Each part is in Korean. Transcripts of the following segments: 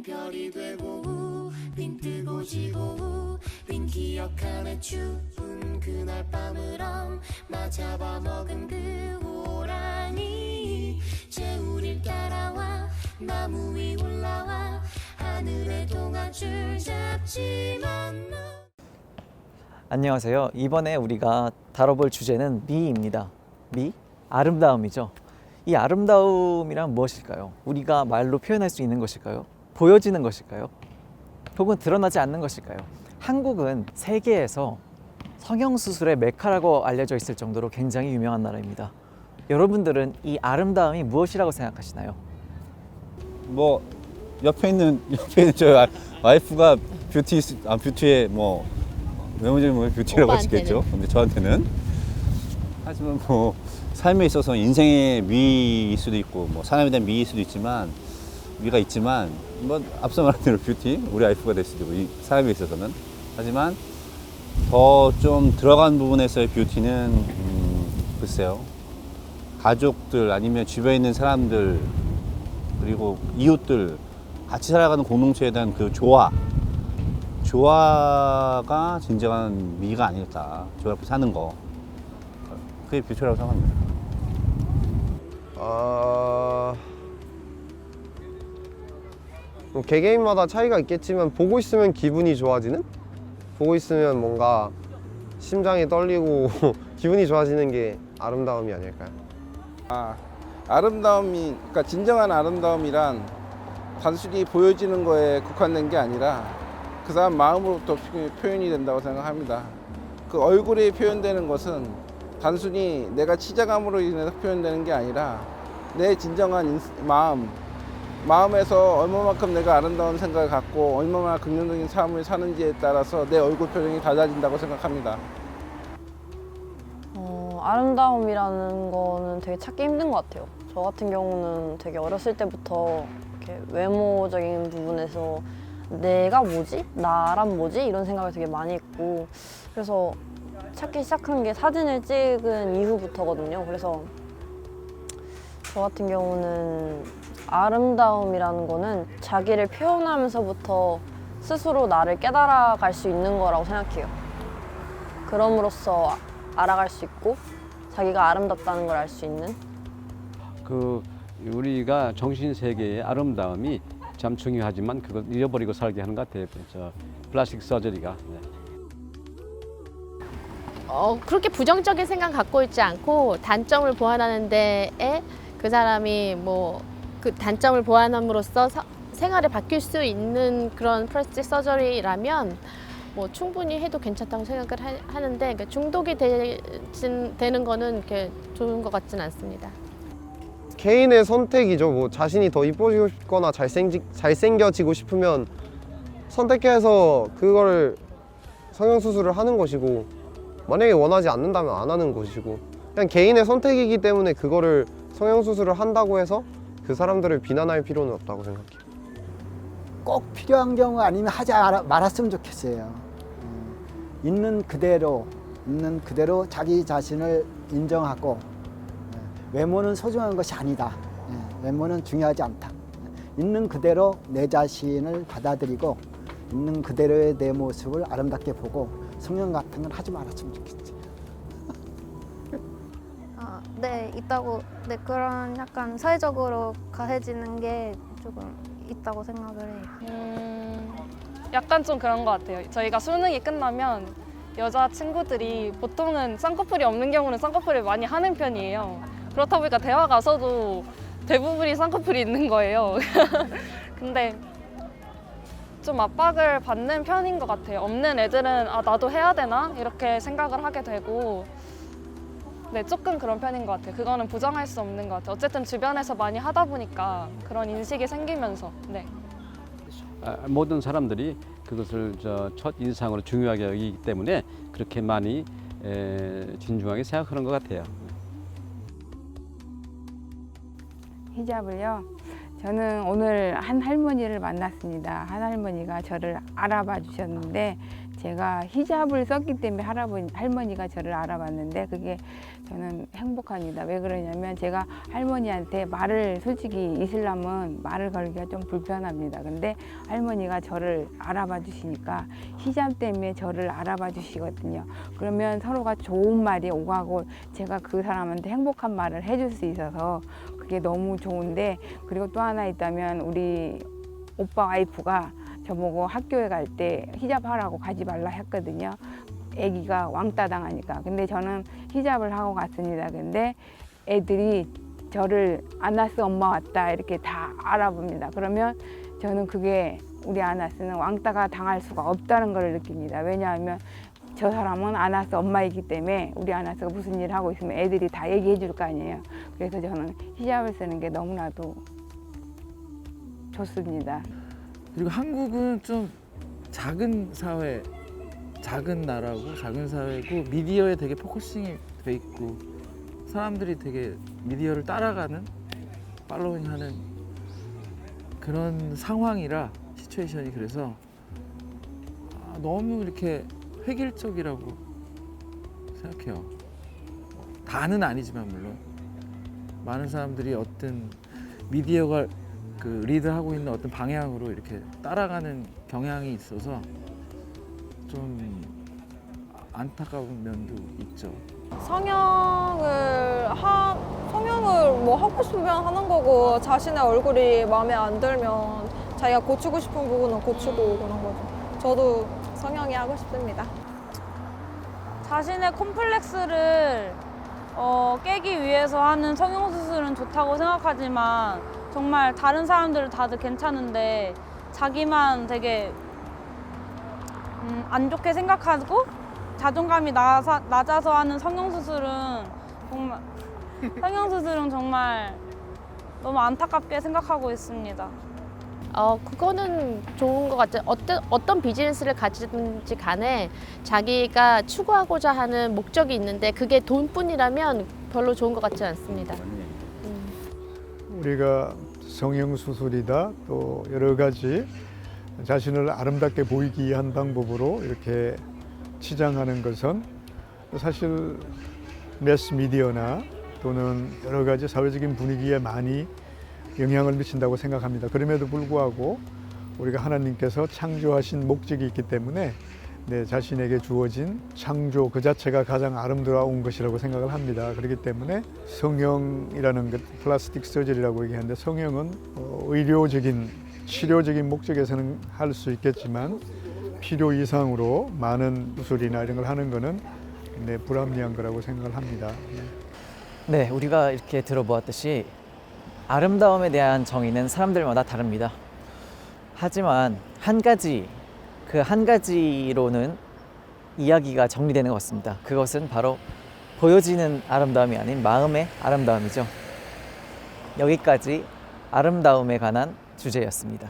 빈 별이 되고 빈 뜨고 지고 빈 기억하네 추운 그날 밤을 맞아 봐먹은 그 호랑이 재우릴 따라와 나무 위 올라와 하늘에 동아줄 잡지만 너. 안녕하세요. 이번에 우리가 다뤄볼 주제는 미입니다. 미? 아름다움이죠. 이 아름다움이란 무엇일까요? 우리가 말로 표현할 수 있는 것일까요? 보여지는 것일까요? 혹은 드러나지 않는 것일까요? 한국은 세계에서 성형수술의 메카라고 알려져 있을 정도로 굉장히 유명한 나라입니다. 여러분들은 이 아름다움이 무엇이라고 생각하시나요? 뭐 옆에 있는 저 와이프가 뷰티의 뭐 외모적인 뭐 뷰티라고 하시겠죠. 근데 저한테는 하지만 뭐 삶에 있어서 인생의 미일 수도 있고 뭐 사람에 대한 미일 수도 있지만 미가 있지만 뭐 앞서 말한 대로 뷰티 우리 와이프가 될 수도 있고 이 사람에 있어서는 하지만 더 좀 들어간 부분에서의 뷰티는 글쎄요 가족들 아니면 주변에 있는 사람들 그리고 이웃들 같이 살아가는 공동체에 대한 그 조화가 진정한 미가 아닐까. 조화롭게 사는 거 그게 뷰티라고 생각합니다. 뭐 개개인마다 차이가 있겠지만 보고 있으면 기분이 좋아지는? 보고 있으면 뭔가 심장이 떨리고 기분이 좋아지는 게 아름다움이 아닐까요? 아름다움이, 그러니까 진정한 아름다움이란 단순히 보여지는 거에 국한된 게 아니라 그 사람 마음으로부터 표현이 된다고 생각합니다. 그 얼굴에 표현되는 것은 단순히 내가 치장함으로 인해서 표현되는 게 아니라 내 진정한 마음에서 얼마만큼 내가 아름다운 생각을 갖고 얼마나 긍정적인 삶을 사는지에 따라서 내 얼굴 표정이 달라진다고 생각합니다. 아름다움이라는 거는 되게 찾기 힘든 것 같아요. 저 같은 경우는 되게 어렸을 때부터 이렇게 외모적인 부분에서 내가 뭐지? 나란 뭐지? 이런 생각을 되게 많이 했고 그래서 찾기 시작한 게 사진을 찍은 이후부터거든요. 그래서 저 같은 경우는 아름다움이라는 거는 자기를 표현하면서부터 스스로 나를 깨달아갈 수 있는 거라고 생각해요. 그럼으로써 알아갈 수 있고 자기가 아름답다는 걸 알 수 있는 우리가 정신 세계의 아름다움이 참 중요하지만 그걸 잃어버리고 살게 하는 것 같아요. 플라스틱 서저리가. 그렇게 부정적인 생각 갖고 있지 않고 단점을 보완하는 데에 그 사람이 뭐 그 단점을 보완함으로써 생활이 바뀔 수 있는 그런 플라스틱 서저리라면 뭐 충분히 해도 괜찮다고 생각을 하는데 그러니까 중독이 되는 거는 이렇게 좋은 것 같지는 않습니다. 개인의 선택이죠. 뭐 자신이 더 이뻐지고 싶거나 잘생겨지고 싶으면 선택해서 그걸 성형수술을 하는 것이고 만약에 원하지 않는다면 안 하는 것이고 그냥 개인의 선택이기 때문에 그거를 성형수술을 한다고 해서 그 사람들을 비난할 필요는 없다고 생각해요. 꼭 필요한 경우 아니면 하지 말았으면 좋겠어요. 있는 그대로 자기 자신을 인정하고 외모는 소중한 것이 아니다. 외모는 중요하지 않다. 있는 그대로 내 자신을 받아들이고 있는 그대로의 내 모습을 아름답게 보고 성형 같은 건 하지 말았으면 좋겠지. 네, 있다고. 네, 그런 약간 사회적으로 가해지는 게 조금 있다고 생각을 해요. 약간 좀 그런 것 같아요. 저희가 수능이 끝나면 여자 친구들이 보통은 쌍꺼풀이 없는 경우는 쌍꺼풀을 많이 하는 편이에요. 그렇다 보니까 대화 가서도 대부분이 쌍꺼풀이 있는 거예요. 근데 좀 압박을 받는 편인 것 같아요. 없는 애들은 나도 해야 되나? 이렇게 생각을 하게 되고 네, 조금 그런 편인 것 같아요. 그거는 부정할 수 없는 것 같아요. 어쨌든 주변에서 많이 하다 보니까 그런 인식이 생기면서 네. 모든 사람들이 그것을 첫 인상으로 중요하게 여기기 때문에 그렇게 많이 진중하게 생각하는 것 같아요. 히잡을요. 저는 오늘 한 할머니를 만났습니다. 한 할머니가 저를 알아봐 주셨는데 제가 히잡을 썼기 때문에 할머니가 저를 알아봤는데 그게 저는 행복합니다. 왜 그러냐면 제가 할머니한테 솔직히 이슬람은 말을 걸기가 좀 불편합니다. 근데 할머니가 저를 알아봐 주시니까 히잡 때문에 저를 알아봐 주시거든요. 그러면 서로가 좋은 말이 오가고 제가 그 사람한테 행복한 말을 해줄 수 있어서 그게 너무 좋은데, 그리고 또 하나 있다면 우리 오빠 와이프가 저보고 학교에 갈 때 히잡 하라고 가지 말라 했거든요. 아기가 왕따 당하니까. 근데 저는 히잡을 하고 갔습니다. 근데 애들이 저를 아나스 엄마 왔다 이렇게 다 알아봅니다. 그러면 저는 그게 우리 아나스는 왕따가 당할 수가 없다는 걸 느낍니다. 왜냐하면 저 사람은 아나스 엄마이기 때문에 우리 아나스가 무슨 일을 하고 있으면 애들이 다 얘기해 줄 거 아니에요. 그래서 저는 히잡을 쓰는 게 너무나도 좋습니다. 그리고 한국은 좀 작은 사회, 작은 나라고 작은 사회고 미디어에 되게 포커싱이 돼 있고 사람들이 되게 미디어를 따라가는, 팔로잉하는 그런 상황이라 시츄에이션이 그래서 너무 이렇게 획일적이라고 생각해요. 다는 아니지만 물론 많은 사람들이 어떤 미디어가 그 리드하고 있는 어떤 방향으로 이렇게 따라가는 경향이 있어서 좀 안타까운 면도 있죠. 성형을 뭐 하고 싶으면 하는 거고 자신의 얼굴이 마음에 안 들면 자기가 고치고 싶은 부분은 고치고 그런 거죠. 저도 성형이 하고 싶습니다. 자신의 콤플렉스를 깨기 위해서 하는 성형수술은 좋다고 생각하지만 정말 다른 사람들은 다들 괜찮은데 자기만 되게 안 좋게 생각하고 자존감이 낮아서 하는 성형수술은 정말 너무 안타깝게 생각하고 있습니다. 그거는 좋은 것 같아요. 어떤 비즈니스를 가지든지 간에 자기가 추구하고자 하는 목적이 있는데 그게 돈뿐이라면 별로 좋은 것 같지 않습니다. 우리가 성형수술이다 또 여러 가지 자신을 아름답게 보이기 위한 방법으로 이렇게 치장하는 것은 사실 매스미디어나 또는 여러 가지 사회적인 분위기에 많이 영향을 미친다고 생각합니다. 그럼에도 불구하고 우리가 하나님께서 창조하신 목적이 있기 때문에 자신에게 주어진 창조 그 자체가 가장 아름다운 것이라고 생각을 합니다. 그렇기 때문에 성형이라는 것, 플라스틱 서저리라고 얘기하는데 성형은 의료적인, 치료적인 목적에서는 할 수 있겠지만 필요 이상으로 많은 수술이나 이런 걸 하는 거는 불합리한 거라고 생각을 합니다. 네, 우리가 이렇게 들어보았듯이 아름다움에 대한 정의는 사람들마다 다릅니다. 하지만 그 한 가지로는 이야기가 정리되는 것 같습니다. 그것은 바로 보여지는 아름다움이 아닌 마음의 아름다움이죠. 여기까지 아름다움에 관한 주제였습니다.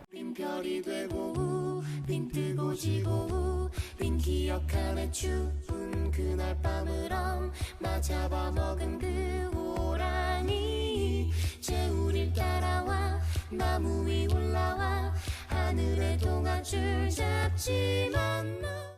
빈 별이 되고 빈 뜨고 지고 빈 기억하네 추운 그날 밤을 엄마 잡아먹은 그 호랑이 재우릴 따라와 나무 위 올라와 하늘의 동아줄 잡지만 너